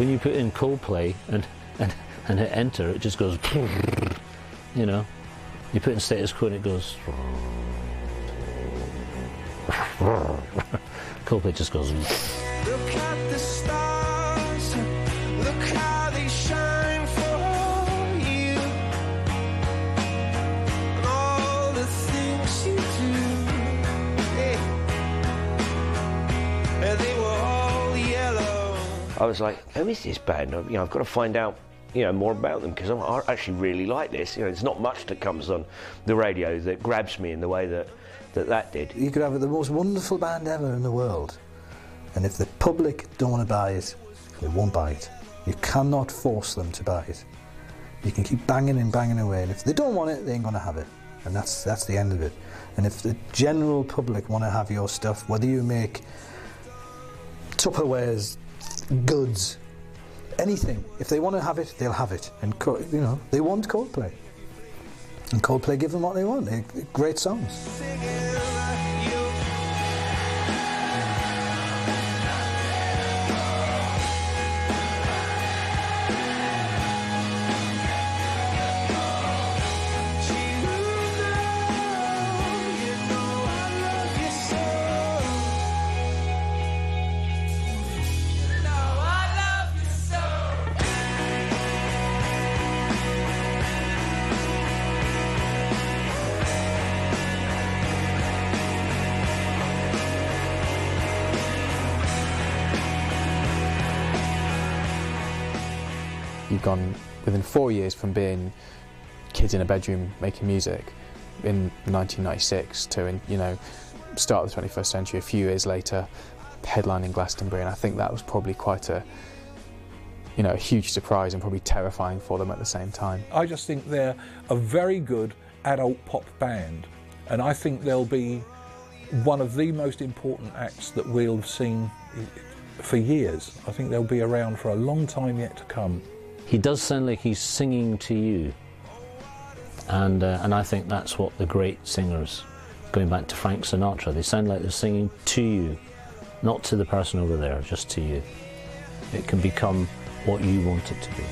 when you put in Coldplay and hit enter, it just goes, you know. You put in status quo and it goes. Coldplay just goes. Look at the stars, look how they shine for you, and all the things you do. Yeah. They were all yellow. I was like, who is this band? I've got to find out, more about them, because I actually really like this. There's not much that comes on the radio that grabs me in the way that did. You could have the most wonderful band ever in the world, and if the public don't want to buy it, they won't buy it. You cannot force them to buy it. You can keep banging and banging away, and if they don't want it, they ain't going to have it. And that's the end of it. And if the general public want to have your stuff, whether you make Tupperwares, goods, anything, if they want to have it, they'll have it. And they want Coldplay, and Coldplay give them what they want. They're great songs. You've gone within 4 years from being kids in a bedroom making music in 1996 to, start of the 21st century, a few years later, headlining Glastonbury, and I think that was probably quite a huge surprise and probably terrifying for them at the same time. I just think they're a very good adult pop band, and I think they'll be one of the most important acts that we'll have seen for years. I think they'll be around for a long time yet to come. He does sound like he's singing to you, and I think that's what the great singers, going back to Frank Sinatra, they sound like they're singing to you, not to the person over there, just to you. It can become what you want it to be.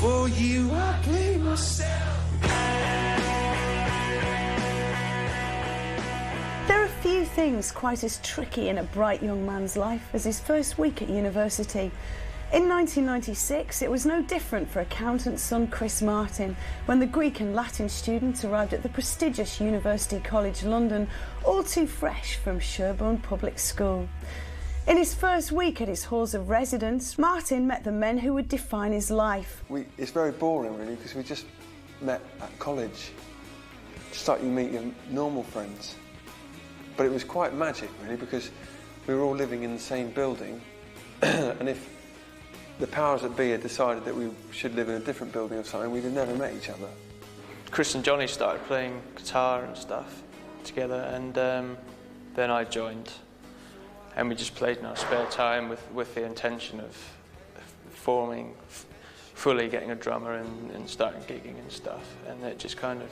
For you, I play myself. There are few things quite as tricky in a bright young man's life as his first week at university. In 1996, it was no different for accountant's son Chris Martin when the Greek and Latin students arrived at the prestigious University College London, all too fresh from Sherborne Public School. In his first week at his halls of residence, Martin met the men who would define his life. It's very boring, really, because we just met at college, just like you meet your normal friends. But it was quite magic, really, because we were all living in the same building, and if the powers that be had decided that we should live in a different building or something, we'd have never met each other. Chris and Jonny started playing guitar and stuff together, and then I joined. And we just played in our spare time with the intention of forming, fully getting a drummer and starting gigging and stuff. And it just kind of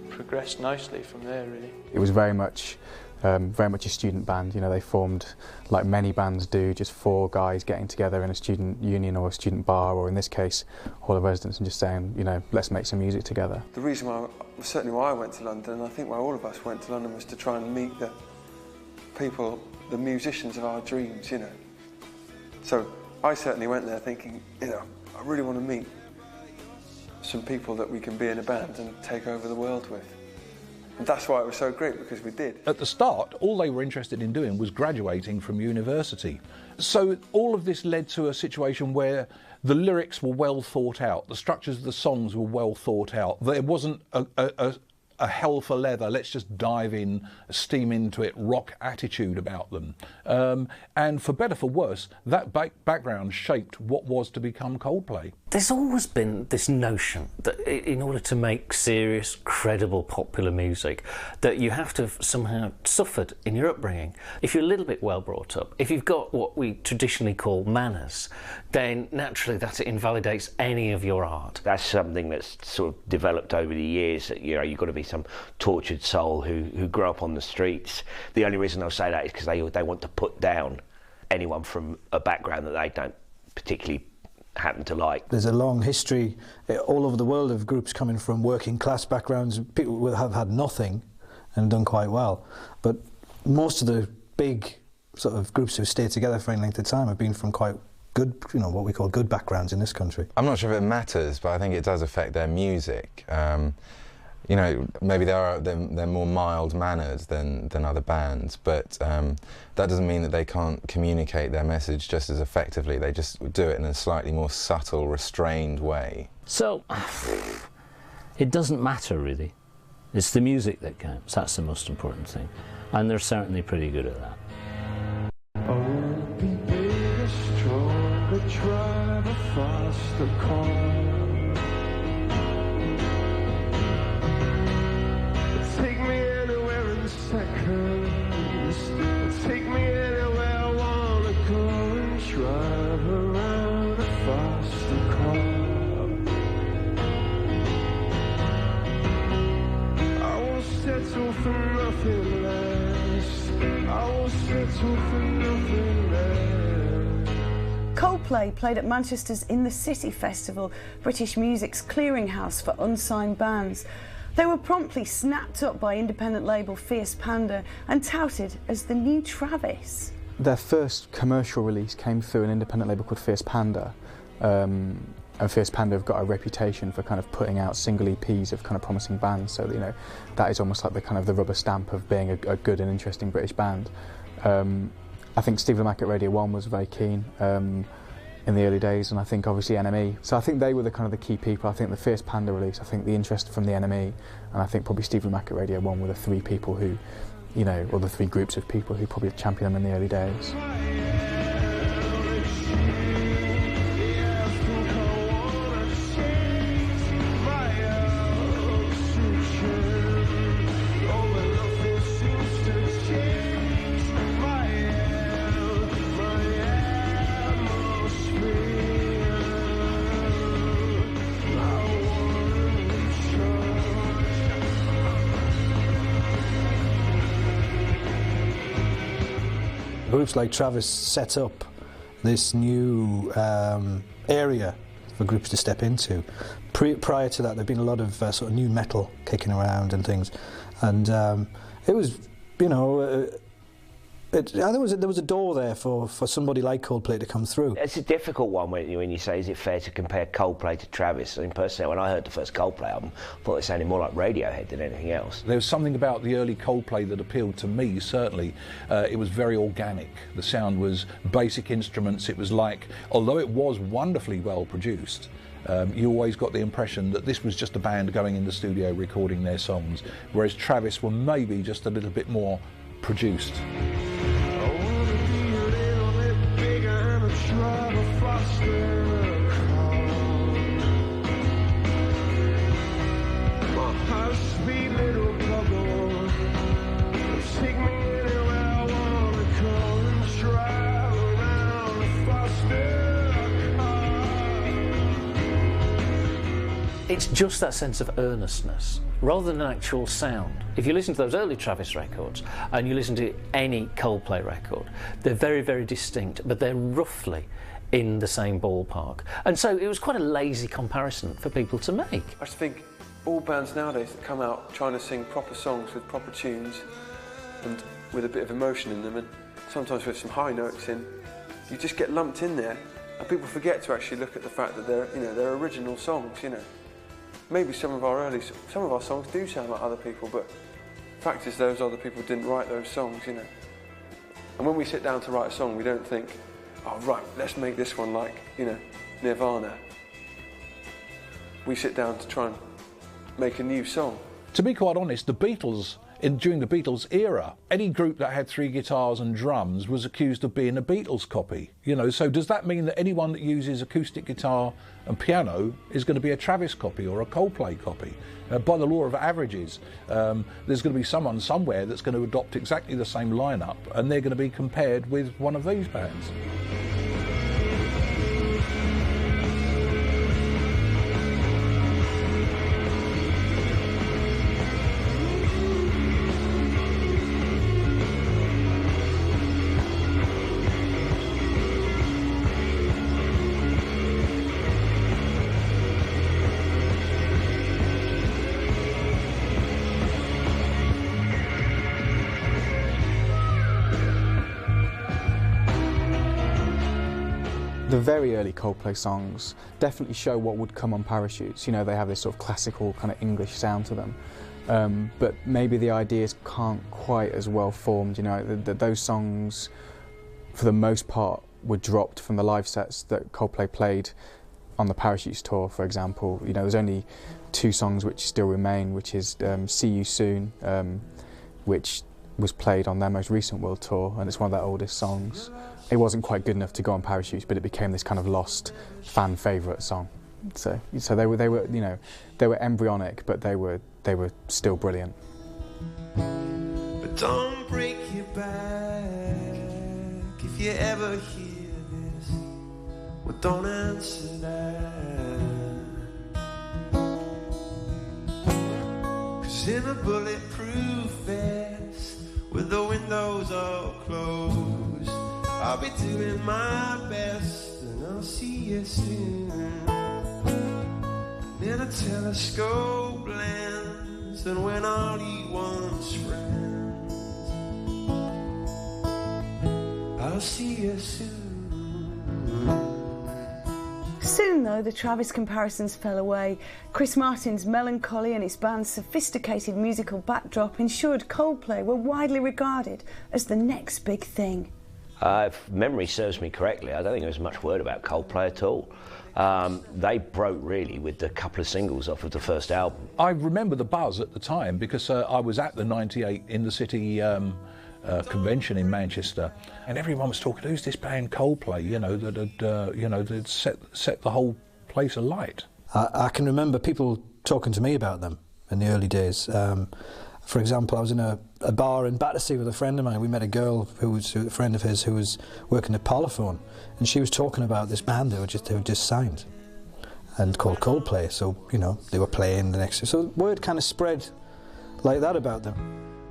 progressed nicely from there, really. It was very much a student band. They formed, like many bands do, just 4 guys getting together in a student union or a student bar, or in this case, hall of residence, and just saying, let's make some music together. The reason why, certainly why I went to London, and I think why all of us went to London, was to try and meet the people, the musicians of our dreams, So I certainly went there thinking, I really want to meet some people that we can be in a band and take over the world with. And that's why it was so great, because we did. At the start, all they were interested in doing was graduating from university. So all of this led to a situation where the lyrics were well thought out, the structures of the songs were well thought out. There wasn't a hell for leather, let's just dive in, steam into it, rock attitude about them. And for better for worse, that background shaped what was to become Coldplay. There's always been this notion that in order to make serious, credible, popular music, that you have to have somehow suffered in your upbringing. If you're a little bit well brought up, if you've got what we traditionally call manners, then naturally that invalidates any of your art. That's something that's sort of developed over the years, that, you know, you've got to be some tortured soul who grew up on the streets. The only reason they'll say that is because they want to put down anyone from a background that they don't particularly happen to like. There's a long history all over the world of groups coming from working class backgrounds. People will have had nothing and done quite well, but most of the big sort of groups who stayed together for any length of time have been from quite good, you know, what we call good backgrounds in this country. I'm not sure if it matters, but I think it does affect their music. You know, maybe they're more mild-mannered than other bands, but that doesn't mean that they can't communicate their message just as effectively. They just do it in a slightly more subtle, restrained way. So, it doesn't matter really. It's the music that counts. That's the most important thing. And they're certainly pretty good at that. I won't be bigger, stronger, drive a faster car. Take me anywhere in seconds. Take me anywhere I wanna go and drive around a faster car. I won't settle for nothing less. I won't settle for nothing less. Coldplay played at Manchester's In the City Festival, British music's clearinghouse for unsigned bands. They were promptly snapped up by independent label Fierce Panda and touted as the new Travis. Their first commercial release came through an independent label called Fierce Panda, and Fierce Panda have got a reputation for kind of putting out single EPs of kind of promising bands, so you know that is almost like the kind of the rubber stamp of being a good and interesting British band. I think Steve Lamacq at Radio 1 was very keen in the early days, and I think obviously NME. So I think they were the kind of the key people. I think the Fierce Panda release, I think the interest from the NME, and I think probably Steve Lamacq at Radio 1 were the three people who, you know, or the three groups of people who probably championed them in the early days. Groups like Travis set up this new area for groups to step into. Prior to that, there'd been a lot of sort of new metal kicking around and things, and it was, you know, there was a door there for somebody like Coldplay to come through. It's a difficult one when you say, is it fair to compare Coldplay to Travis? I mean, personally, when I heard the first Coldplay album, I thought it sounded more like Radiohead than anything else. There was something about the early Coldplay that appealed to me, certainly. It was very organic. The sound was basic instruments. It was like, although it was wonderfully well produced, you always got the impression that this was just a band going in the studio recording their songs, whereas Travis were maybe just a little bit more produced. It's just that sense of earnestness, rather than an actual sound. If you listen to those early Travis records, and you listen to any Coldplay record, they're very, very distinct, but they're roughly in the same ballpark. And so it was quite a lazy comparison for people to make. I just think all bands nowadays that come out trying to sing proper songs with proper tunes and with a bit of emotion in them, and sometimes with some high notes in, you just get lumped in there, and people forget to actually look at the fact that they're original songs, you know. Maybe some of our songs do sound like other people, but the fact is those other people didn't write those songs, you know. And when we sit down to write a song, we don't think, oh right, let's make this one like, you know, Nirvana. We sit down to try and make a new song. To be quite honest, the Beatles, during the Beatles era, any group that had 3 guitars and drums was accused of being a Beatles copy. You know, so does that mean that anyone that uses acoustic guitar and piano is going to be a Travis copy or a Coldplay copy? By the law of averages, there's going to be someone somewhere that's going to adopt exactly the same lineup, and they're going to be compared with one of these bands. The very early Coldplay songs definitely show what would come on Parachutes. You know, they have this sort of classical kind of English sound to them, but maybe the ideas can't quite as well formed. You know, those songs, for the most part, were dropped from the live sets that Coldplay played on the Parachutes tour, for example. You know, there's only 2 songs which still remain, which is See You Soon, which was played on their most recent world tour, and it's one of their oldest songs. It wasn't quite good enough to go on Parachutes, but it became this kind of lost fan favourite song. So they were, you know, they were embryonic, but they were still brilliant. But don't break your back if you ever hear this. Well, don't answer that. 'Cause in a bulletproof vest with the windows all closed, I'll be doing my best, and I'll see you soon. In a telescope lens, and when all he wants friends, I'll see you soon. Soon, though, the Travis comparisons fell away. Chris Martin's melancholy and his band's sophisticated musical backdrop ensured Coldplay were widely regarded as the next big thing. If memory serves me correctly, I don't think there was much word about Coldplay at all. They broke really with a couple of singles off of the first album. I remember the buzz at the time because I was at the '98 in the City convention in Manchester, and everyone was talking, who's this band Coldplay, you know, that had that set the whole place alight. I can remember people talking to me about them in the early days. For example, I was in a bar in Battersea with a friend of mine. We met a girl who was a friend of his who was working at Parlophone, and she was talking about this band they were just signed, and called Coldplay. So, you know, they were playing the next. So word kind of spread like that about them.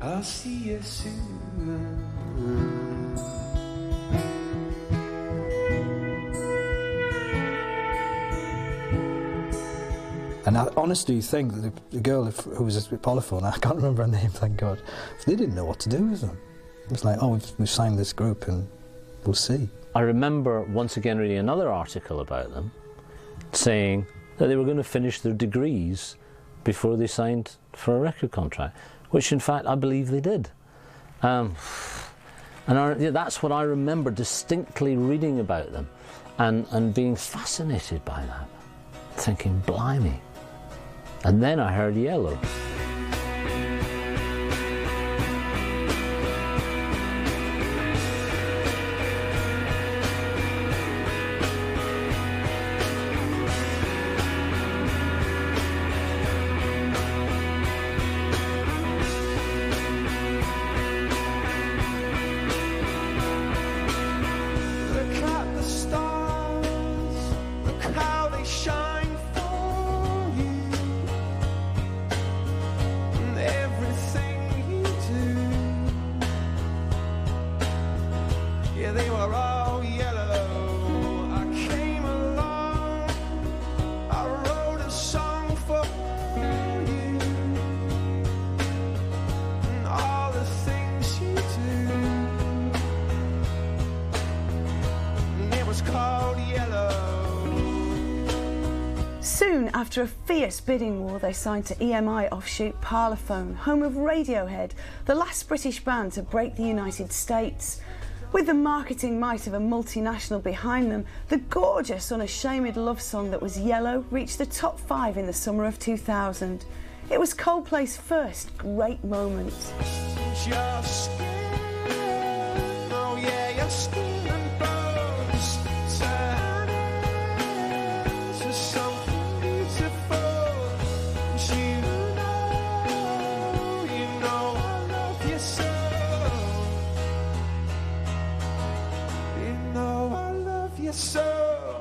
I'll see you soon. And I honestly think that the girl who was at Polyphone, I can't remember her name, thank God, they didn't know what to do with them. It was like, oh, we've signed this group and we'll see. I remember once again reading another article about them saying that they were going to finish their degrees before they signed for a record contract, which in fact I believe they did. That's what I remember distinctly reading about them and being fascinated by that, thinking, blimey. And then I heard Yellow. Soon after a fierce bidding war, they signed to EMI offshoot Parlophone, home of Radiohead, the last British band to break the United States. With the marketing might of a multinational behind them, the gorgeous, unashamed love song that was Yellow reached the top 5 in the summer of 2000. It was Coldplay's first great moment. Your skin, oh yeah, your skin and bones turn into something beautiful. And you know I love you so. You know I love you so.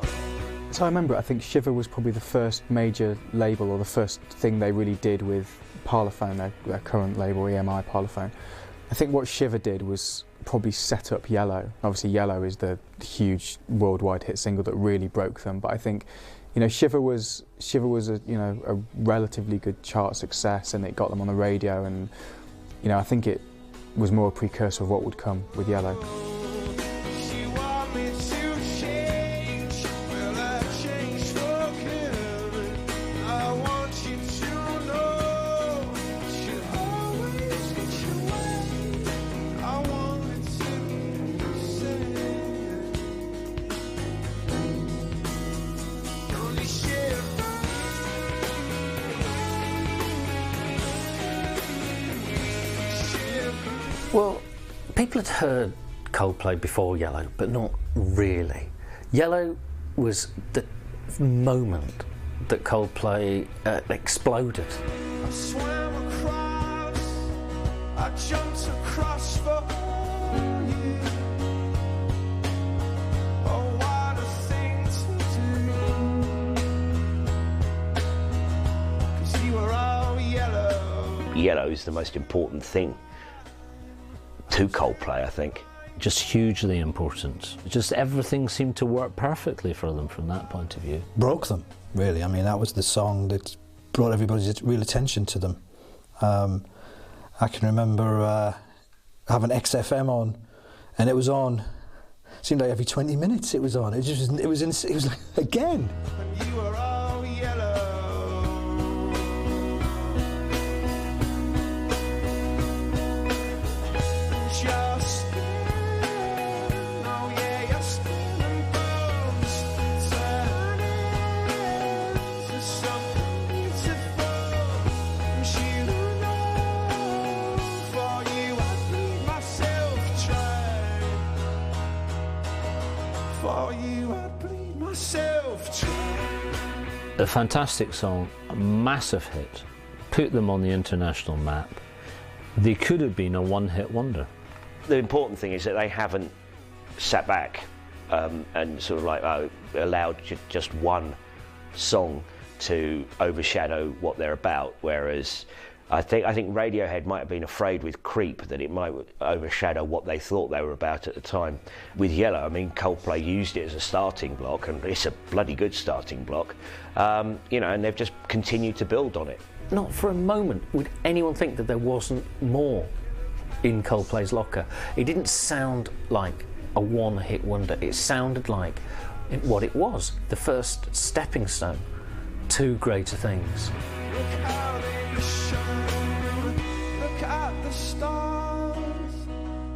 So I remember, I think Shiver was probably the first major label, or the first thing they really did with Parlophone, their current label, EMI Parlophone. I think what Shiver did was probably set up Yellow. Obviously Yellow is the huge worldwide hit single that really broke them, but I think, you know, Shiver was a, you know, a relatively good chart success, and it got them on the radio, and, you know, I think it was more a precursor of what would come with Yellow. Well, people had heard Coldplay before Yellow, but not really. Yellow was the moment that Coldplay exploded. I swam across, I jumped across for you. Oh, what a thing to do. 'Cause you were all yellow. Yellow is the most important thing to Coldplay, I think. Just hugely important. Just everything seemed to work perfectly for them from that point of view. Broke them, really. I mean, that was the song that brought everybody's real attention to them. I can remember having XFM on, and it was on. Seemed like every 20 minutes it was on. It was like again. And you were all yellow. Your skin, oh yeah, your skin and bones turn into something beautiful. And you know, for you I'd bleed myself dry. For you I'd bleed myself dry. A fantastic song, a massive hit, put them on the international map. They could have been a one-hit wonder. The important thing is that they haven't sat back and sort of like allowed just one song to overshadow what they're about, whereas I think Radiohead might have been afraid with Creep that it might overshadow what they thought they were about at the time. With Yellow, I mean, Coldplay used it as a starting block, and it's a bloody good starting block, you know, and they've just continued to build on it. Not for a moment would anyone think that there wasn't more in Coldplay's locker. It didn't sound like a one-hit wonder. It sounded like what it was, the first stepping stone to greater things. Look how they shine, look at the stars,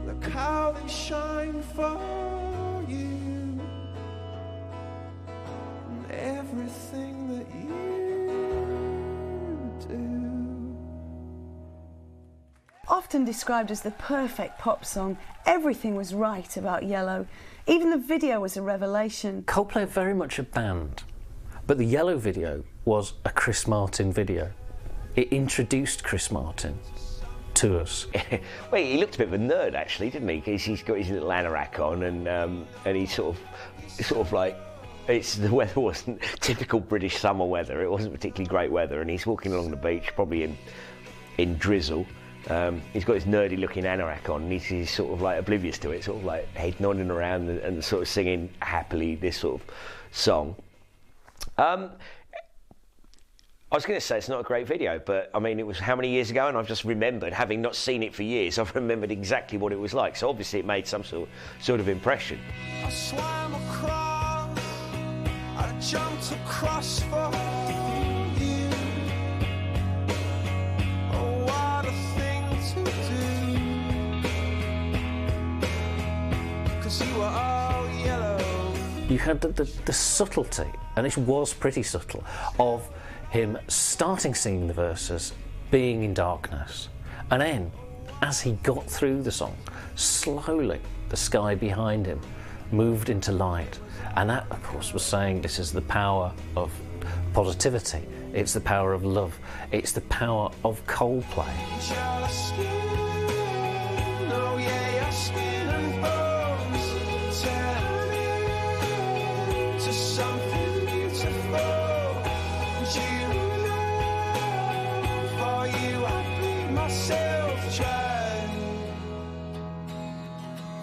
look how they shine for you, and everything that you do. Often described as the perfect pop song, everything was right about Yellow. Even the video was a revelation. Coldplay are very much a band, but the Yellow video was a Chris Martin video. It introduced Chris Martin to us. Well, he looked a bit of a nerd, actually, didn't he? Because he's got his little anorak on, and he sort of like, the weather wasn't typical British summer weather. It wasn't particularly great weather, and he's walking along the beach, probably in drizzle. He's got his nerdy-looking anorak on, and he's sort of like oblivious to it, sort of like head nodding around and sort of singing happily this sort of song. I was going to say it's not a great video, but I mean, it was how many years ago, and I've just remembered, having not seen it for years, I've remembered exactly what it was like. So obviously it made some sort of impression. I swam across, I jumped across for you. Oh, what a thing to do. 'Cause you were all yellow. You had the subtlety, and it was pretty subtle, of him starting singing the verses, being in darkness, and then as he got through the song, slowly the sky behind him moved into light, and that of course was saying this is the power of positivity, it's the power of love, it's the power of Coldplay.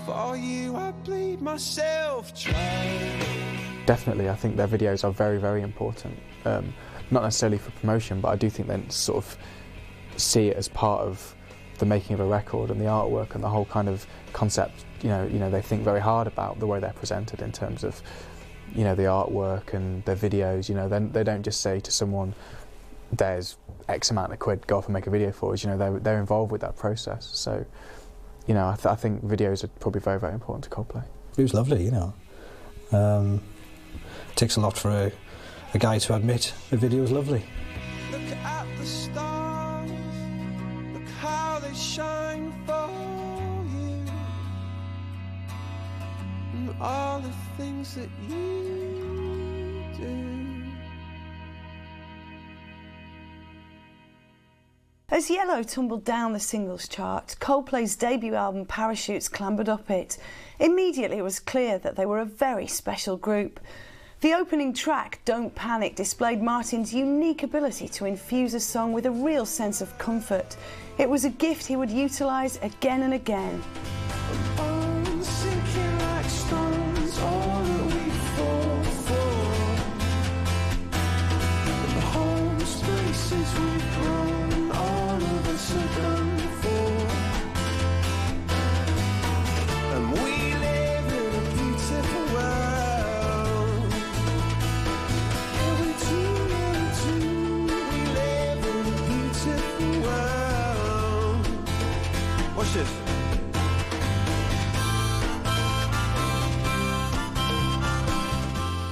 For you I bleed myself dry. Definitely, I think their videos are very, very important. Not necessarily for promotion, but I do think they sort of see it as part of the making of a record and the artwork and the whole kind of concept. You know, they think very hard about the way they're presented in terms of, you know, the artwork and their videos. You know, they don't just say to someone, "There's X amount of quid, go off and make a video for us." You know, they're involved with that process. So, you know, I think videos are probably very, very important to Coldplay. It was lovely, you know. It takes a lot for a guy to admit a video is lovely. Look at the stars, look how they shine for you, and all the things that you do. As Yellow tumbled down the singles chart, Coldplay's debut album Parachutes clambered up it. Immediately it was clear that they were a very special group. The opening track, Don't Panic, displayed Martin's unique ability to infuse a song with a real sense of comfort. It was a gift he would utilise again and again. I'm sinking like stones, all that we fall for. The home spaces we've grown, all of us are done for. And we live in a beautiful world. Yeah, we do, we live in a beautiful world. Watch this.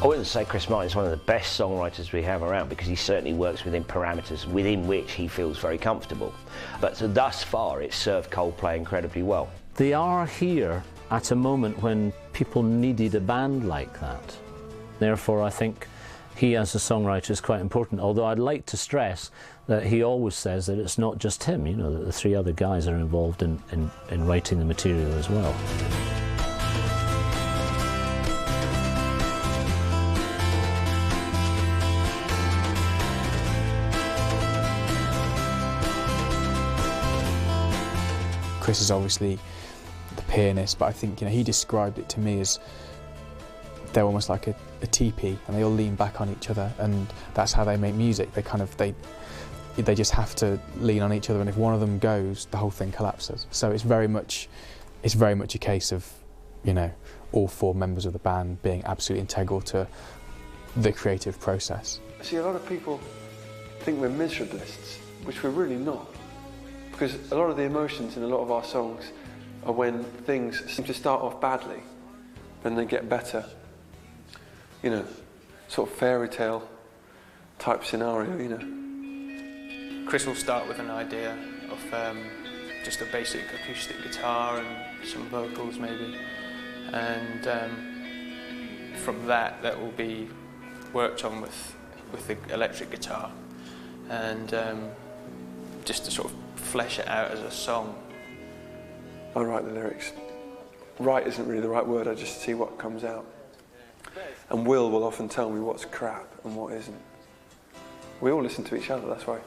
I wouldn't say Chris Martin's one of the best songwriters we have around, because he certainly works within parameters within which he feels very comfortable. But so thus far, it's served Coldplay incredibly well. They are here at a moment when people needed a band like that. Therefore, I think he as a songwriter is quite important, although I'd like to stress that he always says that it's not just him, you know, that the three other guys are involved in writing the material as well. Chris is obviously the pianist, but I think, you know, he described it to me as they're almost like a teepee, and they all lean back on each other, and that's how they make music. They just have to lean on each other, and if one of them goes, the whole thing collapses. So it's very much a case of, you know, all four members of the band being absolutely integral to the creative process. See, a lot of people think we're miserabilists, which we're really not. Because a lot of the emotions in a lot of our songs are when things seem to start off badly, then they get better. You know, sort of fairy tale type scenario, you know. Chris will start with an idea of just a basic acoustic guitar and some vocals maybe, and from that will be worked on with the electric guitar, and just to sort of flesh it out as a song. I write the lyrics. Write isn't really the right word, I just see what comes out. And Will often tell me what's crap and what isn't. We all listen to each other, that's why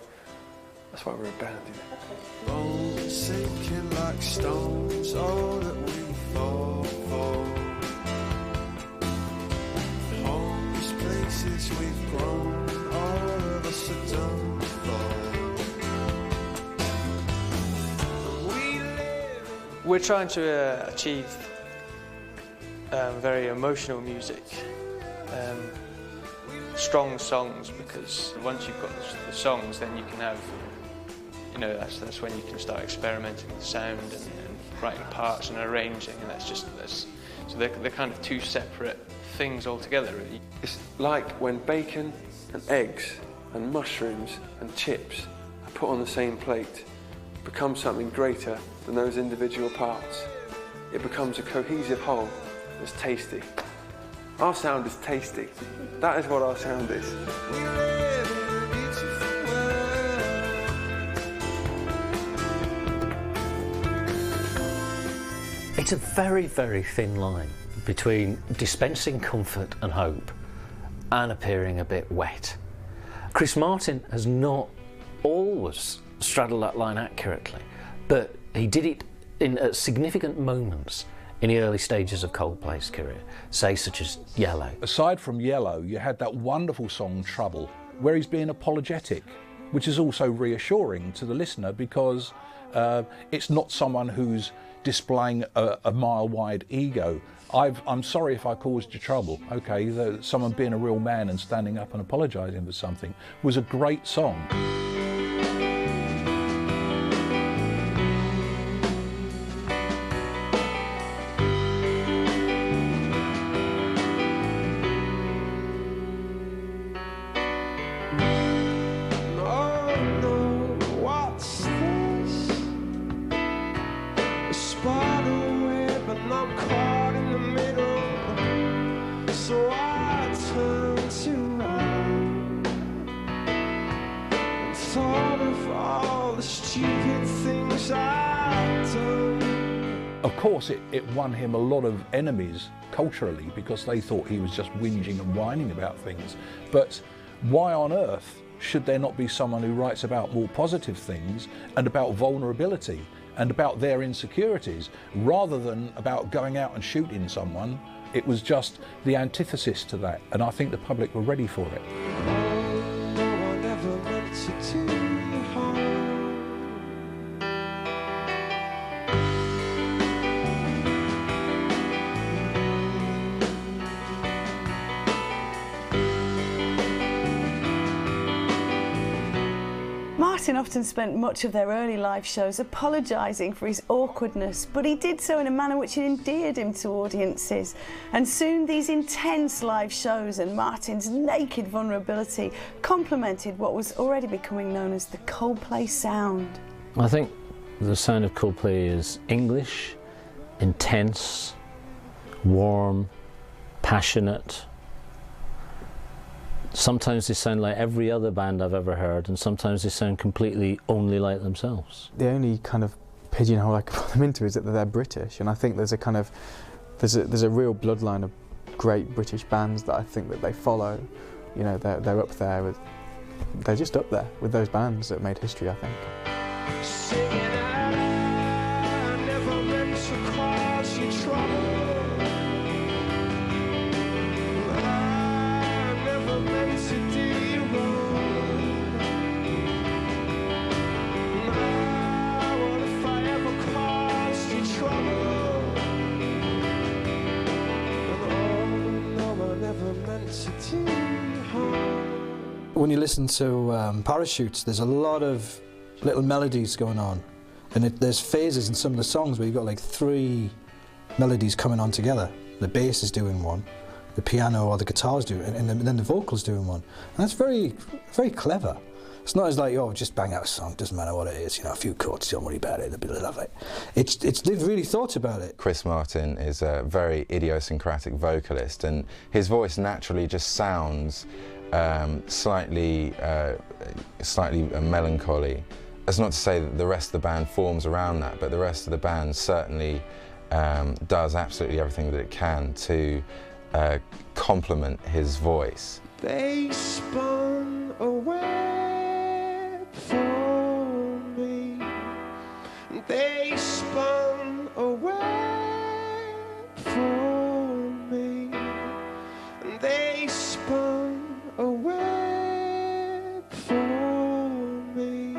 we're a band, you know. Bones sinking like stones, all that we fall for. Homes, places we've grown, all of us are done for. We're trying to achieve very emotional music, strong songs, because once you've got the songs, then you can have, you know, that's when you can start experimenting with sound and writing parts and arranging, and so they're kind of two separate things altogether, really. It's like when bacon and eggs and mushrooms and chips are put on the same plate, become something greater than those individual parts. It becomes a cohesive whole that's tasty. Our sound is tasty. That is what our sound is. We live in a beautiful world. It's a very, very thin line between dispensing comfort and hope and appearing a bit wet. Chris Martin has not always straddled that line accurately, but he did it in significant moments in the early stages of Coldplay's career, say such as Yellow. Aside from Yellow, you had that wonderful song Trouble, where he's being apologetic, which is also reassuring to the listener because it's not someone who's displaying a mile-wide ego. I'm sorry if I caused you trouble. Okay, someone being a real man and standing up and apologising for something was a great song. Of course, it won him a lot of enemies culturally because they thought he was just whinging and whining about things. But why on earth should there not be someone who writes about more positive things and about vulnerability and about their insecurities rather than about going out and shooting someone? It was just the antithesis to that, and I think the public were ready for it. Martin often spent much of their early live shows apologising for his awkwardness, but he did so in a manner which endeared him to audiences. And soon these intense live shows and Martin's naked vulnerability complemented what was already becoming known as the Coldplay sound. I think the sound of Coldplay is English, intense, warm, passionate. Sometimes they sound like every other band I've ever heard, and sometimes they sound completely only like themselves. The only kind of pigeonhole I can put them into is that they're British, and I think there's a kind of there's a real bloodline of great British bands that I think that they follow. You know, they're up there with, they're just up there with those bands that made history, I think. Singing I never meant to cause you trouble. When you listen to Parachutes, there's a lot of little melodies going on, and there's phases in some of the songs where you've got like 3 melodies coming on together. The bass is doing one, the piano or the guitar's doing it, and then the vocal's doing one. And that's very, very clever. It's not as like, oh, just bang out a song, doesn't matter what it is, you know, a few chords, don't worry about it, they'll love it. They've really thought about it. Chris Martin is a very idiosyncratic vocalist, and his voice naturally just sounds slightly melancholy. That's not to say that the rest of the band forms around that, but the rest of the band certainly does absolutely everything that it can to complement his voice. They spun a web for me. They spun a web for me. They spun a web for me.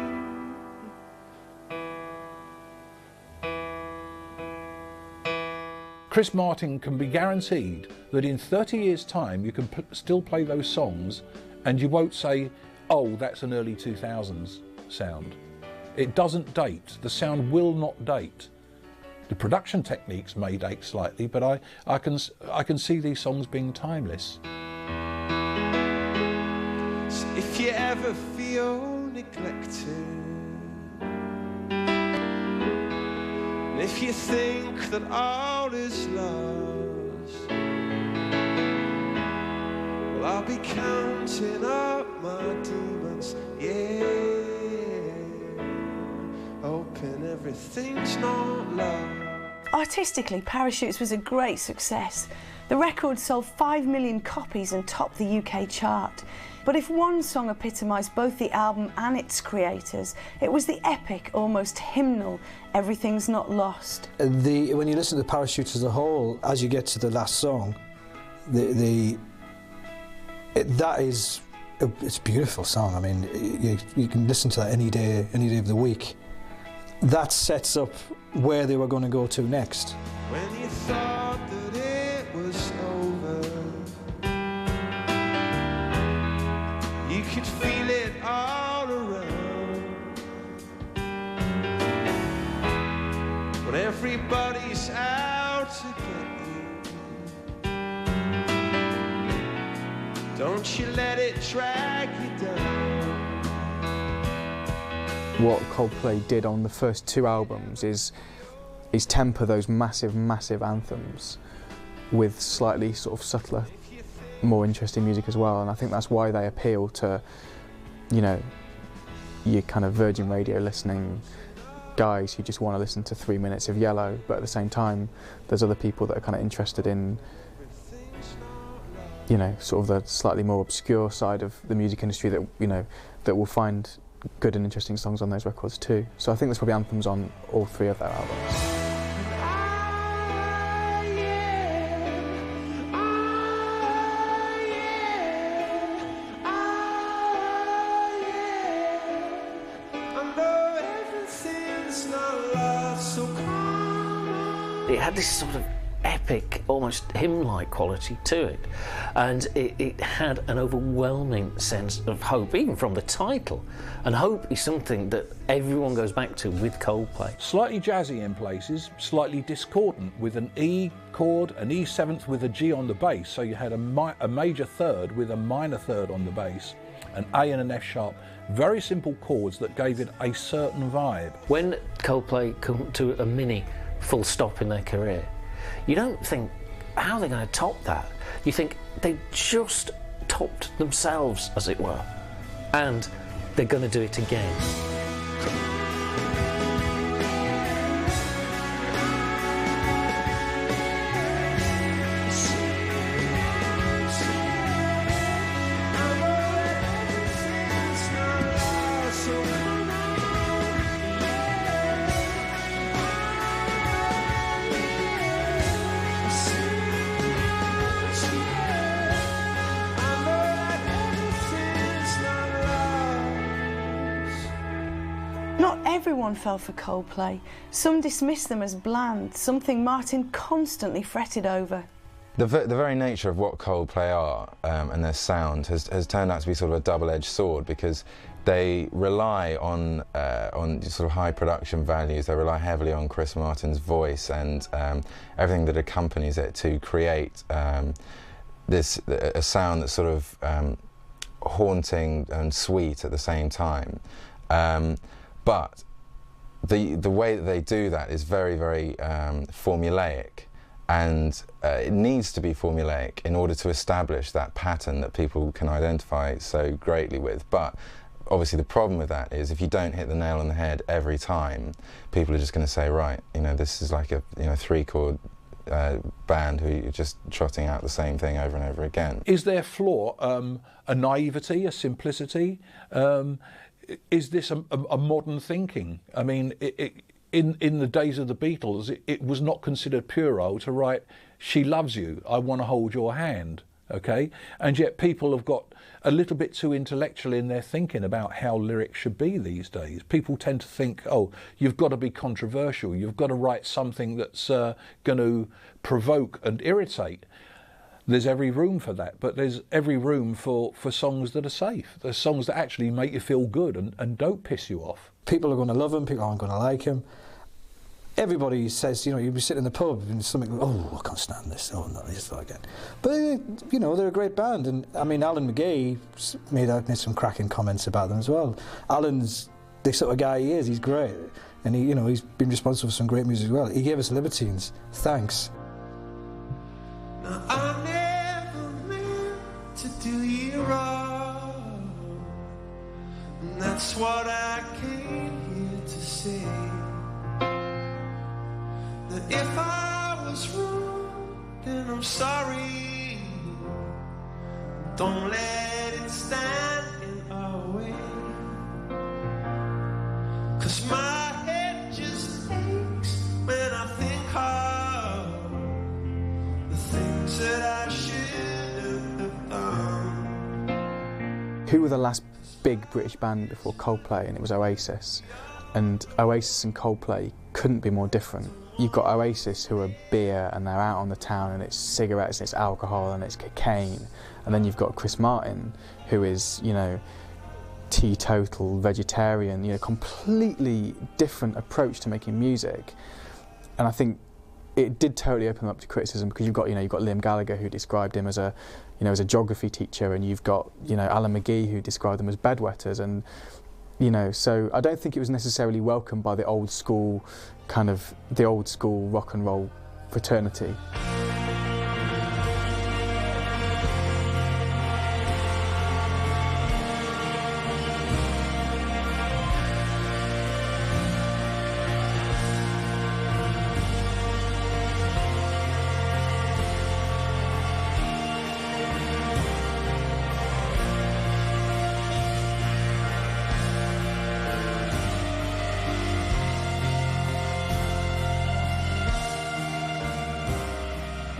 Chris Martin can be guaranteed that in 30 years' time you can still play those songs and you won't say, oh, that's an early 2000s sound. It doesn't date. The sound will not date. The production techniques may date slightly, but I can see these songs being timeless. So if you ever feel neglected, and if you think that all is lost, well, I'll be counting up my demons, yeah, hoping everything's not lost. Artistically, Parachutes was a great success. The record sold 5 million copies and topped the UK chart. But if one song epitomised both the album and its creators, it was the epic, almost hymnal, Everything's Not Lost. When you listen to Parachutes as a whole, as you get to the last song, it's a beautiful song. I mean, you can listen to that any day of the week. That sets up where they were going to go to next. When you thought that it was over, you could feel it all around. When everybody's out to get you, don't you let it drag you down. What Coldplay did on the first 2 albums is temper those massive anthems with slightly sort of subtler, more interesting music as well, and I think that's why they appeal to, you know, your kind of Virgin Radio listening guys who just want to listen to 3 minutes of Yellow, but at the same time there's other people that are kind of interested in, you know, sort of the slightly more obscure side of the music industry that, you know, that will find good and interesting songs on those records too. So I think there's probably anthems on all 3 of their albums. It had this sort of epic, almost hymn-like quality to it, and it had an overwhelming sense of hope, even from the title. And hope is something that everyone goes back to with Coldplay. Slightly jazzy in places, slightly discordant, with an E chord, an E seventh with a G on the bass, so you had a major third with a minor third on the bass, an A and an F sharp. Very simple chords that gave it a certain vibe. When Coldplay come to a mini full stop in their career, you don't think, how are they going to top that? You think they just topped themselves, as it were, and they're going to do it again. Not everyone fell for Coldplay. Some dismissed them as bland, something Martin constantly fretted over. The very nature of what Coldplay are and their sound has turned out to be sort of a double-edged sword, because they rely on sort of high production values. They rely heavily on Chris Martin's voice and everything that accompanies it to create a sound that's sort of haunting and sweet at the same time. But the way that they do that is very, very formulaic, and it needs to be formulaic in order to establish that pattern that people can identify so greatly with. But obviously the problem with that is if you don't hit the nail on the head every time, people are just going to say, right, you know, this is like a 3-chord band who are just trotting out the same thing over and over again. Is their flaw a naivety, a simplicity? Is this a modern thinking? I mean, in the days of the Beatles, it was not considered puerile to write, "She loves you, I want to hold your hand," okay? And yet people have got a little bit too intellectual in their thinking about how lyrics should be these days. People tend to think, oh, you've got to be controversial, you've got to write something that's going to provoke and irritate. There's every room for that, but there's every room for songs that are safe. There's songs that actually make you feel good and don't piss you off. People are going to love him, people aren't going to like him. everybody says, you know, you'd be sitting in the pub and something, oh, I can't stand this, oh, no, this again. But, you know, they're a great band, and I mean, Alan McGee made some cracking comments about them as well. Alan's the sort of guy he is, he's great, and he, you know, he's been responsible for some great music as well. He gave us Libertines, thanks. Now, I never meant to do you wrong, and that's what I came here to say. That if I was wrong, then I'm sorry. Don't let it stand in our way. 'Cause my head just aches when I think of the things that I should have done. Who were the last big British band before Coldplay? And it was Oasis. And Oasis and Coldplay couldn't be more different. You've got Oasis, who are beer, and they're out on the town, and it's cigarettes, and it's alcohol, and it's cocaine. And then you've got Chris Martin, who is, you know, teetotal, vegetarian, you know, completely different approach to making music. And I think it did totally open them up to criticism, because you've got Liam Gallagher, who described him as a, you know, as a geography teacher, and you've got, you know, Alan McGee, who described them as bedwetters, and, you know, so I don't think it was necessarily welcomed by the old school rock and roll fraternity.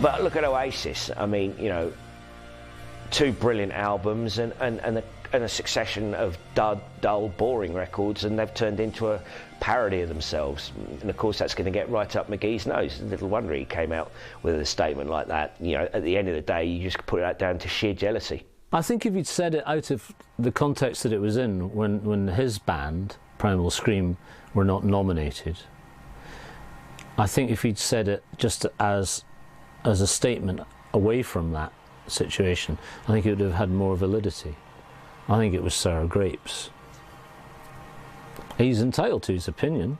But look at Oasis. I mean, you know, 2 brilliant albums and a succession of dull, boring records, and they've turned into a parody of themselves. And of course, that's going to get right up McGee's nose. Little wonder he came out with a statement like that. You know, at the end of the day, you just put that down to sheer jealousy. I think if you'd said it out of the context that it was in, when his band, Primal Scream, were not nominated, I think if he'd said it just as a statement away from that situation, I think it would have had more validity. I think it was sour grapes. He's entitled to his opinion.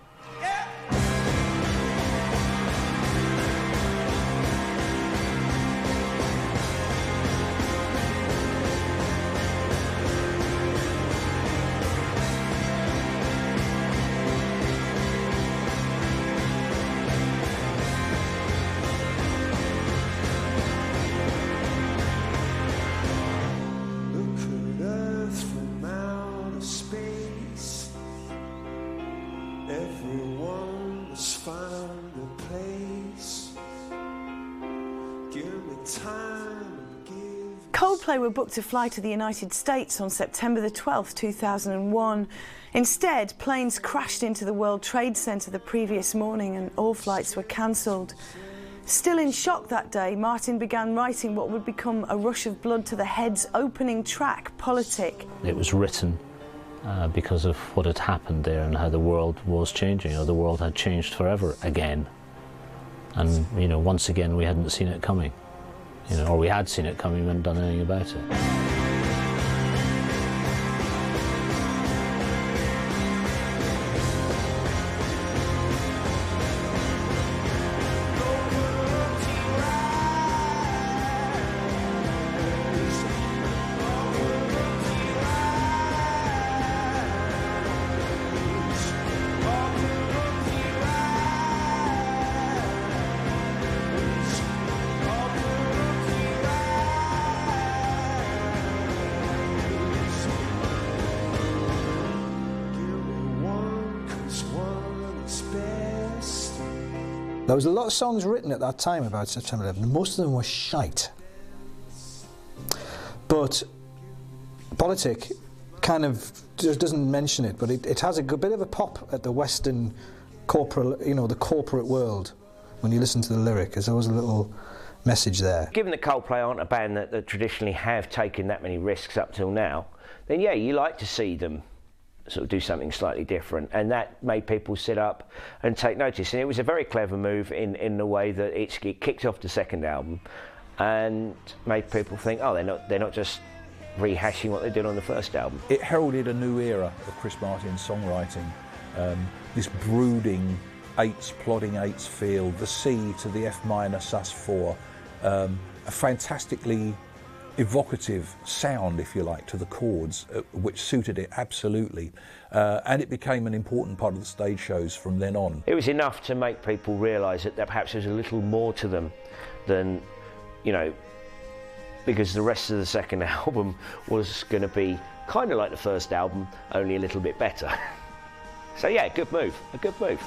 Coldplay were booked to fly to the United States on September the 12th, 2001. Instead, planes crashed into the World Trade Center the previous morning and all flights were cancelled. Still in shock that day, Martin began writing what would become A Rush of Blood to the Head's opening track, Politic. It was written because of what had happened there and how the world was changing, or the world had changed forever again. And, you know, once again we hadn't seen it coming. You know, or we had seen it coming and hadn't done anything about it. There was a lot of songs written at that time about September 11, and most of them were shite. But Politic kind of just doesn't mention it, but it has a good bit of a pop at the Western corporate, you know, the corporate world. When you listen to the lyric, there's always a little message there. Given that Coldplay aren't a band that traditionally have taken that many risks up till now, then yeah, you like to see them sort of do something slightly different, and that made people sit up and take notice. And it was a very clever move in the way that it kicked off the second album and made people think, oh, they're not just rehashing what they did on the first album. It heralded a new era of Chris Martin's songwriting. This brooding plodding eights feel, the C to the F minor sus4, a fantastically evocative sound, if you like, to the chords, which suited it absolutely, and it became an important part of the stage shows from then on. It was enough to make people realise that perhaps there's a little more to them than, you know, because the rest of the second album was going to be kind of like the first album, only a little bit better. So yeah, good move, a good move.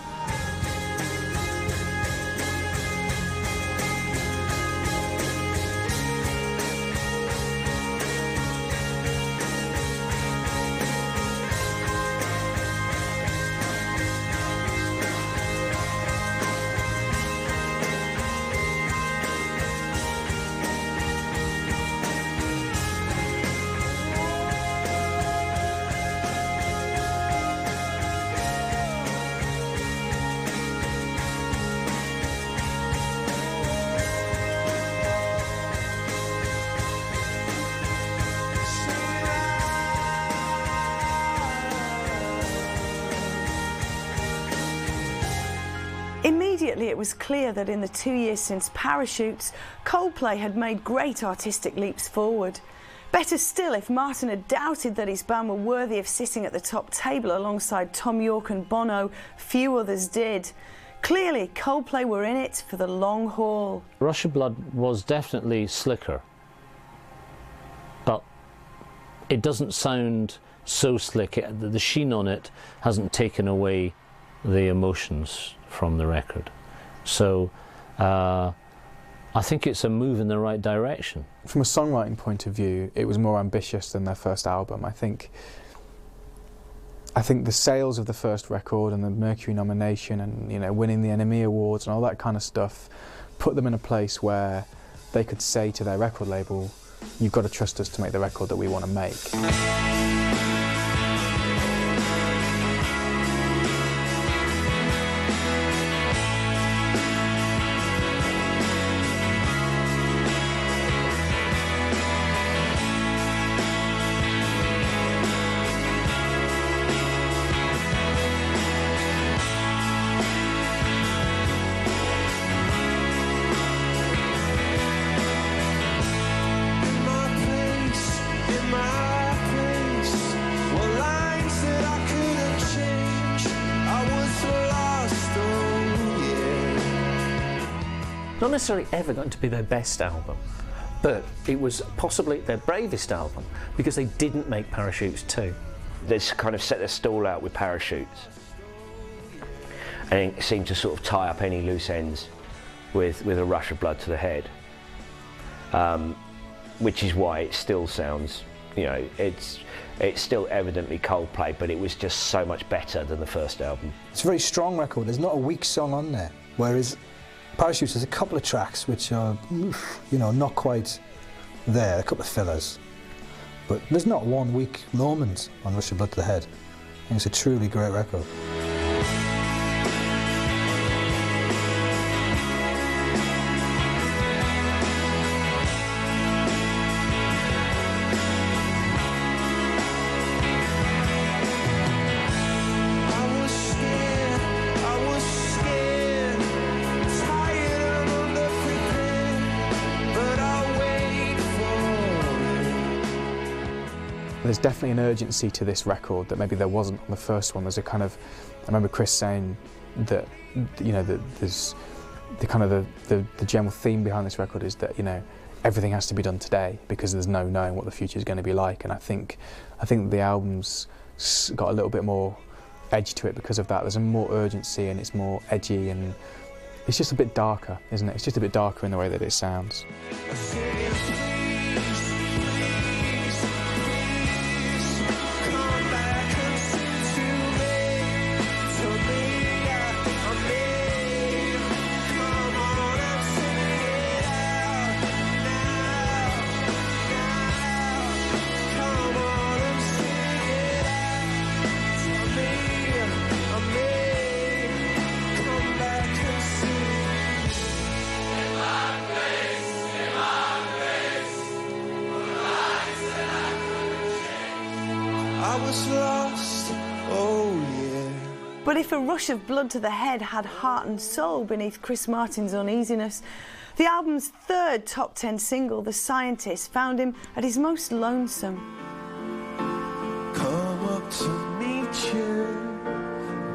Immediately it was clear that in the 2 years since Parachutes, Coldplay had made great artistic leaps forward. Better still, if Martin had doubted that his band were worthy of sitting at the top table alongside Tom York and Bono, few others did. Clearly, Coldplay were in it for the long haul. Rush of Blood was definitely slicker, but it doesn't sound so slick. The sheen on it hasn't taken away the emotions from the record. So I think it's a move in the right direction. From a songwriting point of view, it was more ambitious than their first album. I think the sales of the first record and the Mercury nomination and, you know, winning the NME Awards and all that kind of stuff put them in a place where they could say to their record label, you've got to trust us to make the record that we want to make. Not necessarily ever going to be their best album, but it was possibly their bravest album because they didn't make Parachutes 2. They kind of set their stall out with Parachutes, and it seemed to sort of tie up any loose ends with a Rush of Blood to the head, which is why it still sounds, you know, it's still evidently Coldplay, but it was just so much better than the first album. It's a very strong record. There's not a weak song on there, whereas Parachutes has a couple of tracks which are, you know, not quite there, a couple of fillers. But there's not one weak moment on Rush of Blood to the Head. I think it's a truly great record. There's definitely an urgency to this record that maybe there wasn't on the first one. There's a kind of, I remember Chris saying that, you know, that there's the kind of the general theme behind this record is that, you know, everything has to be done today because there's no knowing what the future is going to be like. And I think the album's got a little bit more edge to it because of that. There's a more urgency and it's more edgy and it's just a bit darker, isn't it? It's just a bit darker in the way that it sounds. I was lost, oh yeah. But if A Rush of Blood to the Head had heart and soul beneath Chris Martin's uneasiness, the album's third top 10 single, The Scientist, found him at his most lonesome. Come up to meet you,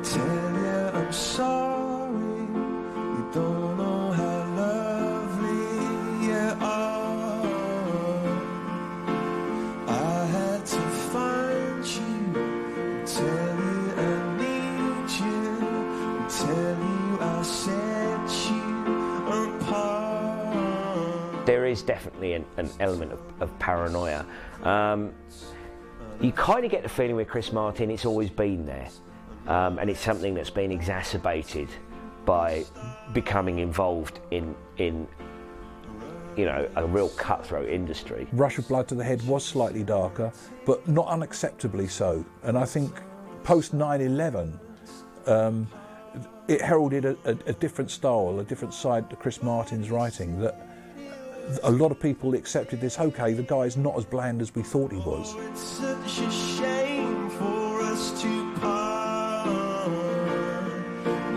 tell you I'm sorry. You don't know how lovely you are. I had to find you, tell you I need you, tell you I set you apart. There is definitely an element of paranoia. You kind of get the feeling with Chris Martin it's always been there, and it's something that's been exacerbated by becoming involved in you know, a real cutthroat industry. Rush of Blood to the Head was slightly darker, but not unacceptably so. And I think post 9/11, it heralded a different style, a different side to Chris Martin's writing, that a lot of people accepted this, okay, the guy's not as bland as we thought he was. It's such a shame for us to part.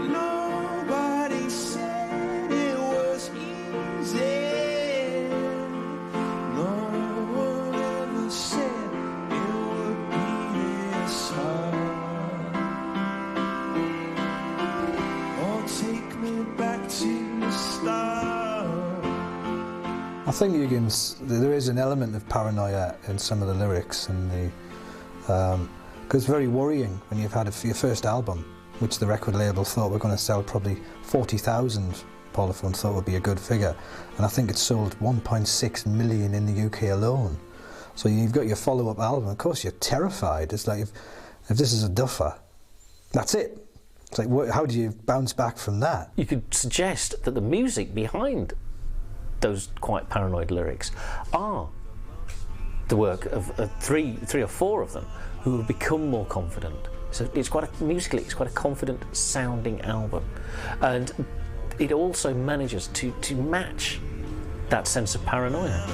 Nobody said it was easy. No one ever said it would be this hard. Oh, take me back to the start. I think there is an element of paranoia in some of the lyrics, and because it's very worrying when you've had your first album, which the record label thought were going to sell probably 40,000. Parlophone thought would be a good figure, and I think it sold 1.6 million in the UK alone. So you've got your follow-up album. Of course, you're terrified. It's like if this is a duffer, that's it. It's like, how do you bounce back from that? You could suggest that the music behind those quite paranoid lyrics are the work of three or four of them who have become more confident. So it's musically it's quite a confident sounding album, and it also manages to match that sense of paranoia.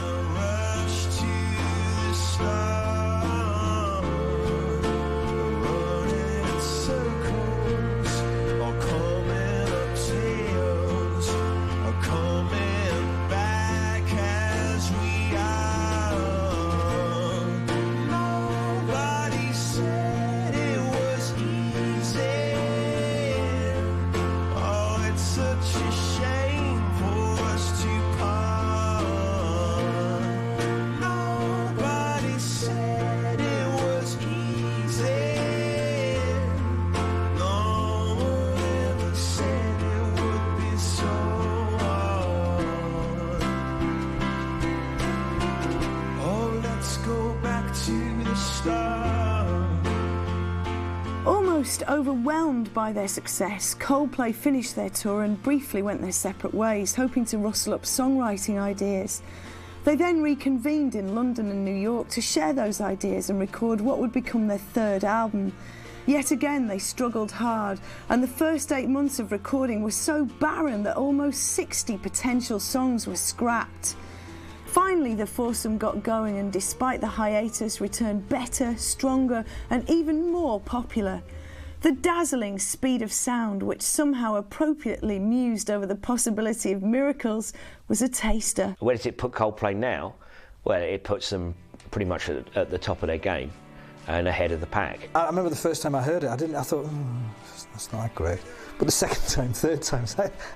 Almost overwhelmed by their success, Coldplay finished their tour and briefly went their separate ways, hoping to rustle up songwriting ideas. They then reconvened in London and New York to share those ideas and record what would become their third album. Yet again they struggled hard, and the first 8 months of recording were so barren that almost 60 potential songs were scrapped. Finally, the foursome got going, and despite the hiatus, returned better, stronger, and even more popular. The dazzling speed of sound, which somehow appropriately mused over the possibility of miracles, was a taster. Where does it put Coldplay now? Well, it puts them pretty much at the top of their game and ahead of the pack. I remember the first time I heard it, I thought, that's not that great. But the second time, third time,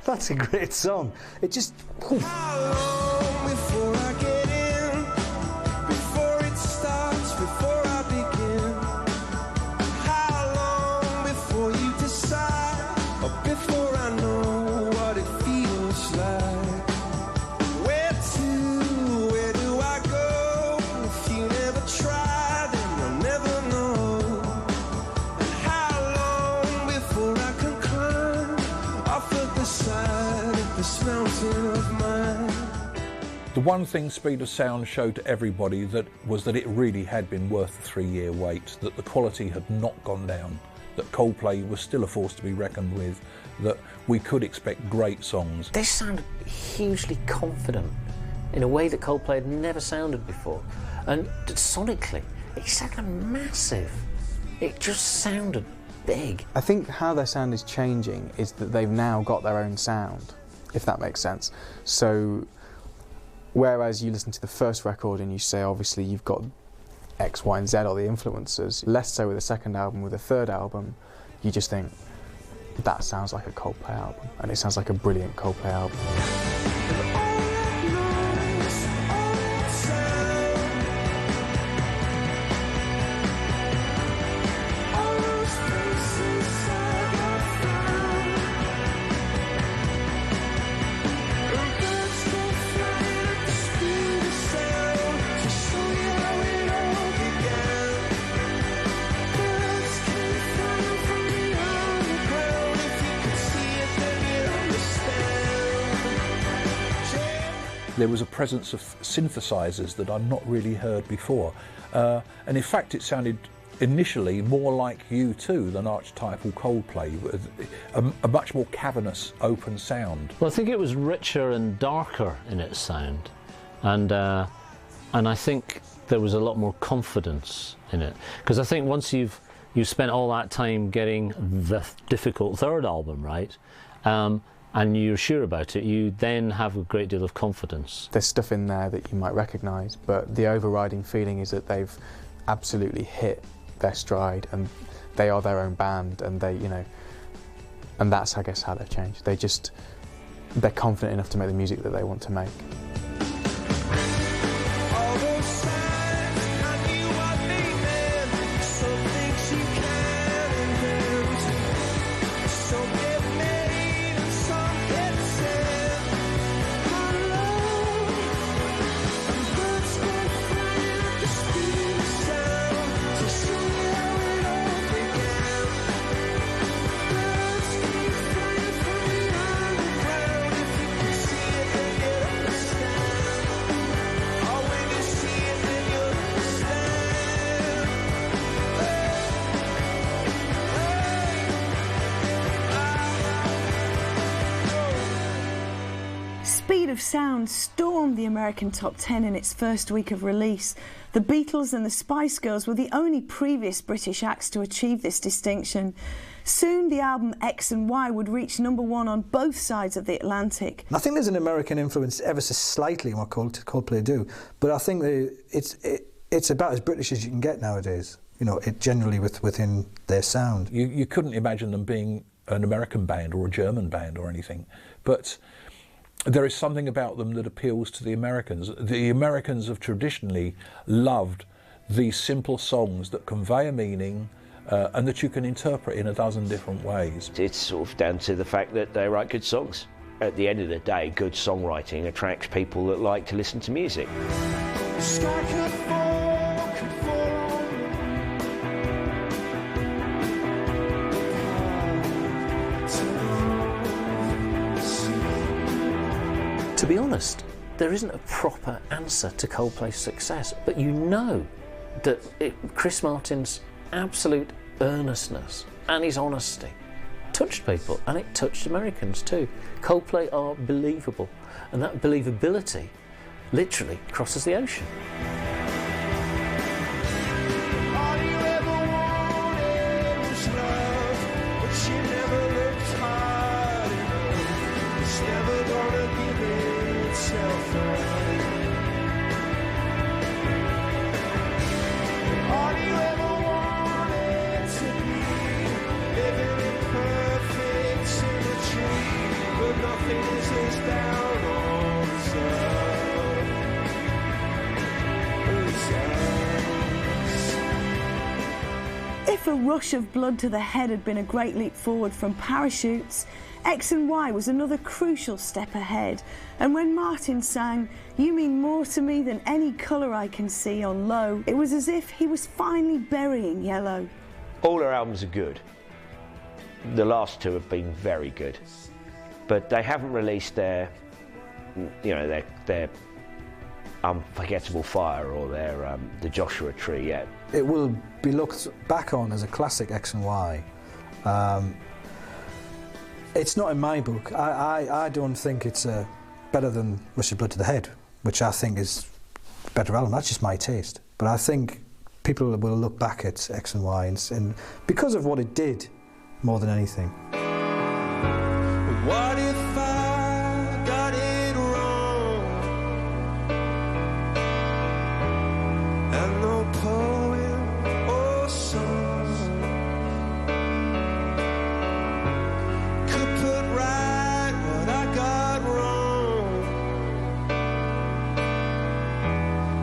that's a great song. It just... How long before I get in? Before it starts, before I begin? How long before you decide? Or before I know what it feels like? Where do I go? If you never try, then you'll never know. And how long before I can climb off of the side of this mountain of mine? The one thing Speed of Sound showed to everybody was that it really had been worth the 3-year wait, that the quality had not gone down, that Coldplay was still a force to be reckoned with, that we could expect great songs. They sounded hugely confident in a way that Coldplay had never sounded before, and sonically it sounded massive. It just sounded big. I think how their sound is changing is that they've now got their own sound, if that makes sense. So, whereas you listen to the first record and you say, obviously, you've got X, Y, and Z are the influences, less so with the second album. With the third album, you just think, that sounds like a Coldplay album, and it sounds like a brilliant Coldplay album. There was a presence of synthesizers that I'd not really heard before. And in fact, it sounded initially more like U2 than archetypal Coldplay, with a much more cavernous, open sound. Well, I think it was richer and darker in its sound. And I think there was a lot more confidence in it. Because I think once you've spent all that time getting the difficult third album right, and you're sure about it, you then have a great deal of confidence. There's stuff in there that you might recognise, but the overriding feeling is that they've absolutely hit their stride, and they are their own band, and they, you know, and that's, I guess, how they've changed. They're confident enough to make the music that they want to make. Speed of Sound stormed the American top 10 in its first week of release. The Beatles and the Spice Girls were the only previous British acts to achieve this distinction. Soon the album X and Y would reach #1 on both sides of the Atlantic. I think there's an American influence ever so slightly in what Coldplay do, but I think it's about as British as you can get nowadays. You know, it generally within their sound. You couldn't imagine them being an American band or a German band or anything, but there is something about them that appeals to the Americans. The Americans have traditionally loved these simple songs that convey a meaning and that you can interpret in a dozen different ways. It's sort of down to the fact that they write good songs. At the end of the day, good songwriting attracts people that like to listen to music. To be honest, there isn't a proper answer to Coldplay's success, but you know that Chris Martin's absolute earnestness and his honesty touched people, and it touched Americans too. Coldplay are believable, and that believability literally crosses the ocean. If a rush of blood to the head had been a great leap forward from Parachutes, X and Y was another crucial step ahead. And when Martin sang "You Mean More to Me Than Any Colour I Can See" on Low, it was as if he was finally burying Yellow. All their albums are good. The last two have been very good, but they haven't released their Unforgettable Fire or their The Joshua Tree yet. It will be looked back on as a classic X and Y. It's not in my book. I don't think it's better than Rush of Blood to the Head, which I think is a better album. That's just my taste. But I think people will look back at X and Y and because of what it did, more than anything. What if I got it wrong? And no poem or song could put right what I got wrong,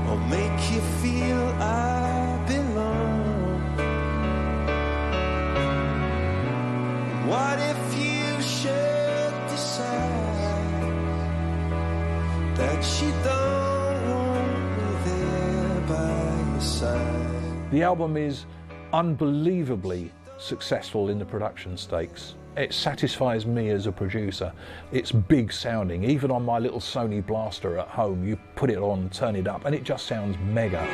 or make you feel I belong. What if you should decide that you don't want me there by your side? The album is unbelievably successful in the production stakes. It satisfies me as a producer. It's big sounding. Even on my little Sony blaster at home, you put it on, turn it up, and it just sounds mega.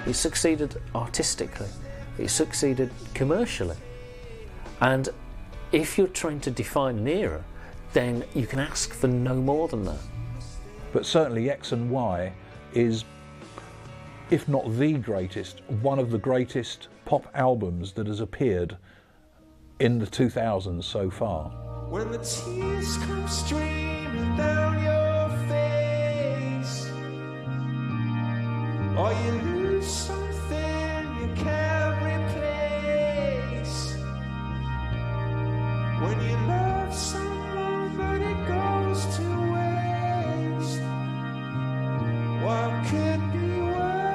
It succeeded artistically, it succeeded commercially. And if you're trying to define an era, then you can ask for no more than that. But certainly X and Y is, if not the greatest, one of the greatest pop albums that has appeared in the 2000s so far. When the tears come streaming down your face, or you lose something you can't replace, when you love someone but it goes to waste, what could be worse?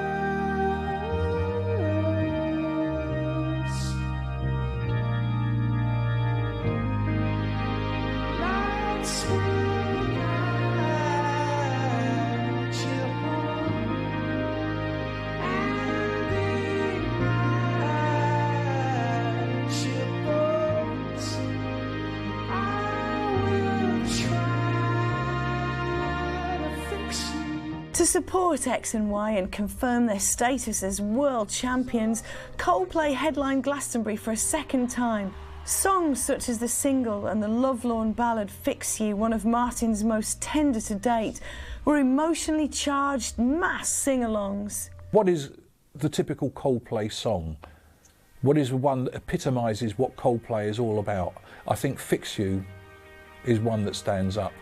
Lights will guide you home, and ignite your bones. I will try to fix you. To support X and Y and confirm their status as world champions, Coldplay headlined Glastonbury for a second time. Songs such as the single and the lovelorn ballad Fix You, one of Martin's most tender to date, were emotionally charged mass sing-alongs. What is the typical Coldplay song? What is the one that epitomises what Coldplay is all about? I think Fix You is one that stands up.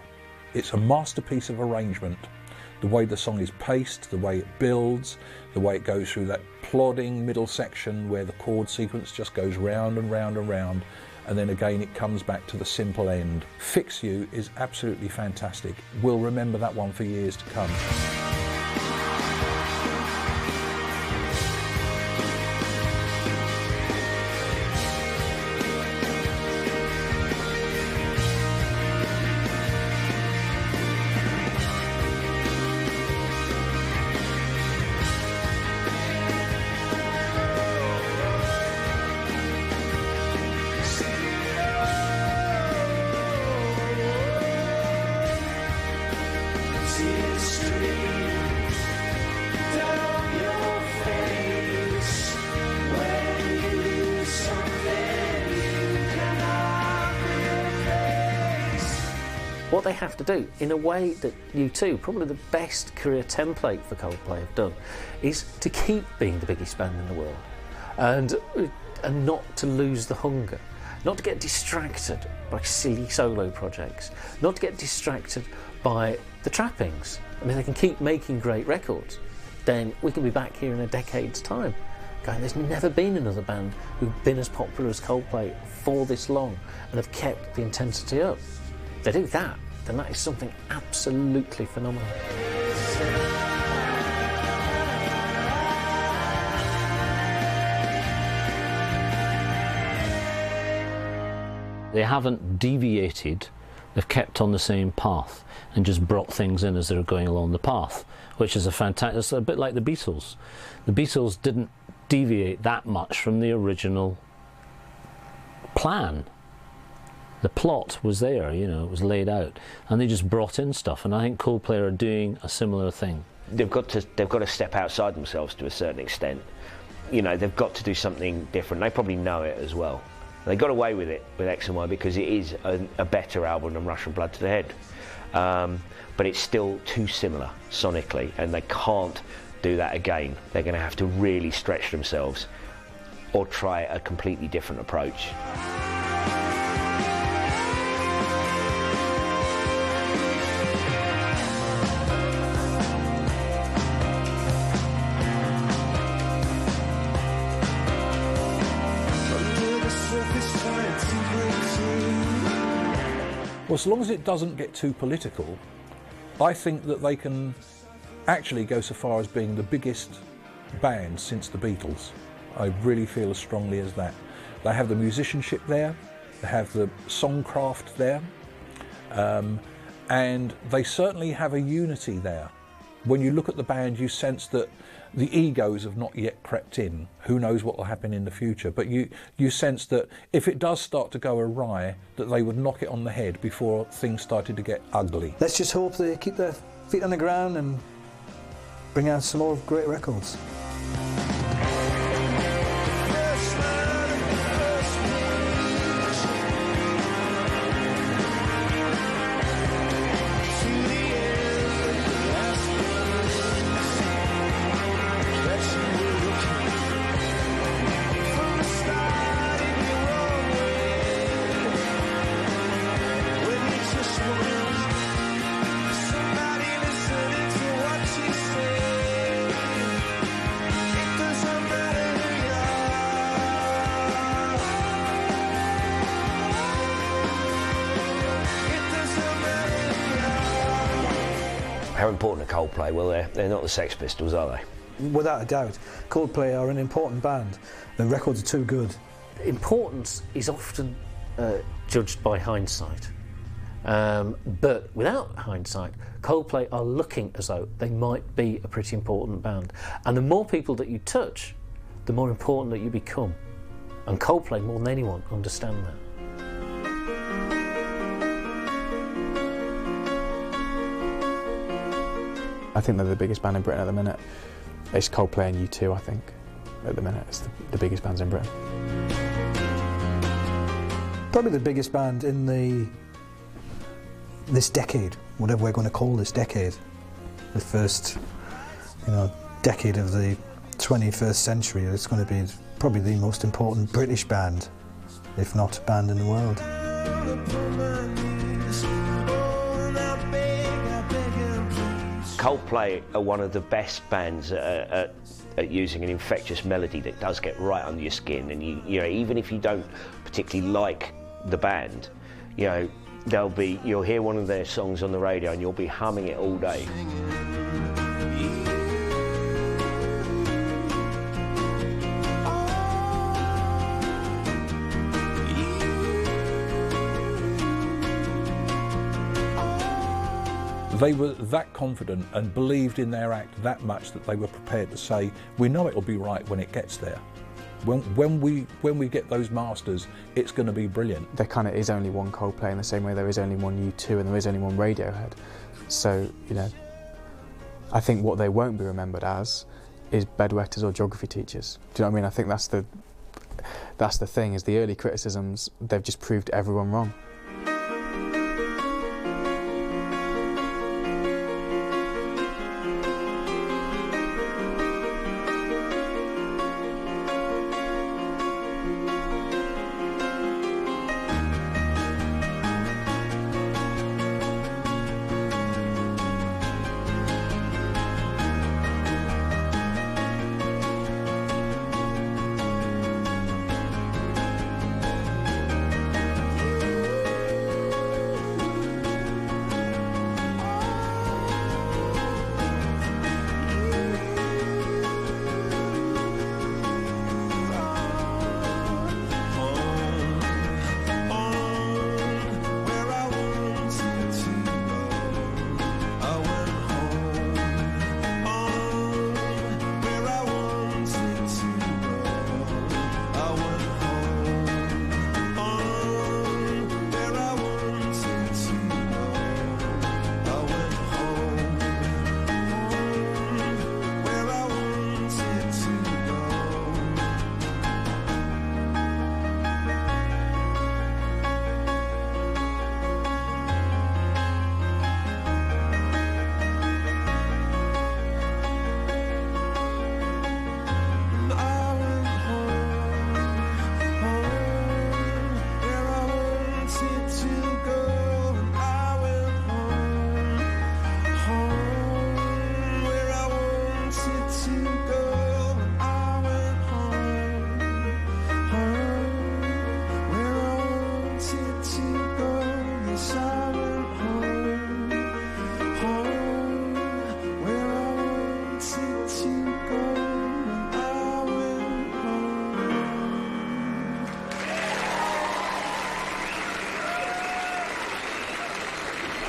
It's a masterpiece of arrangement. The way the song is paced, the way it builds, the way it goes through that plodding middle section where the chord sequence just goes round and round and round, and then again it comes back to the simple end. Fix You is absolutely fantastic. We'll remember that one for years to come. Tears stream down your face when you lose something you cannot replace. What they have to do, in a way that U2, probably the best career template for Coldplay have done, is to keep being the biggest band in the world and not to lose the hunger, not to get distracted by silly solo projects, not to get distracted by the trappings. I mean, they can keep making great records, then we can be back here in a decade's time going, there's never been another band who've been as popular as Coldplay for this long and have kept the intensity up. If they do that, then that is something absolutely phenomenal. They haven't deviated They've kept on the same path and just brought things in as they're going along the path, which is it's a bit like the Beatles. The Beatles didn't deviate that much from the original plan. The plot was there, you know, it was laid out, and they just brought in stuff. And I think Coldplay are doing a similar thing. They've got to step outside themselves to a certain extent. You know, they've got to do something different. They probably know it as well. They got away with it with X and Y because it is a better album than Russian Blood to the Head. But it's still too similar sonically, and they can't do that again. They're going to have to really stretch themselves or try a completely different approach. Well, as long as it doesn't get too political, I think that they can actually go so far as being the biggest band since the Beatles. I really feel as strongly as that. They have the musicianship there, they have the songcraft there, and they certainly have a unity there. When you look at the band, you sense that the egos have not yet crept in. Who knows what will happen in the future, but you sense that if it does start to go awry, that they would knock it on the head before things started to get ugly. Let's just hope they keep their feet on the ground and bring out some more great records. How important are Coldplay? Well, they're not the Sex Pistols, are they? Without a doubt, Coldplay are an important band. The records are too good. Importance is often judged by hindsight. But without hindsight, Coldplay are looking as though they might be a pretty important band. And the more people that you touch, the more important that you become. And Coldplay, more than anyone, understand that. I think they're the biggest band in Britain at the minute. It's Coldplay and U2, I think, at the minute. It's the biggest bands in Britain. Probably the biggest band in this decade, whatever we're going to call this decade. The first, decade of the 21st century. It's going to be probably the most important British band, if not band in the world. Coldplay are one of the best bands at using an infectious melody that does get right under your skin, and you know, even if you don't particularly like the band, you know, you'll hear one of their songs on the radio and you'll be humming it all day. They were that confident and believed in their act that much that they were prepared to say, we know it'll be right when it gets there. When we get those masters, it's going to be brilliant. There kind of is only one Coldplay in the same way there is only one U2 and there is only one Radiohead. So, you know, I think what they won't be remembered as is bedwetters or geography teachers. Do you know what I mean? I think that's the thing, is the early criticisms, they've just proved everyone wrong.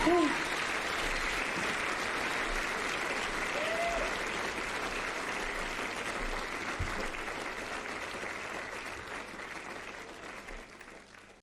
Ooh.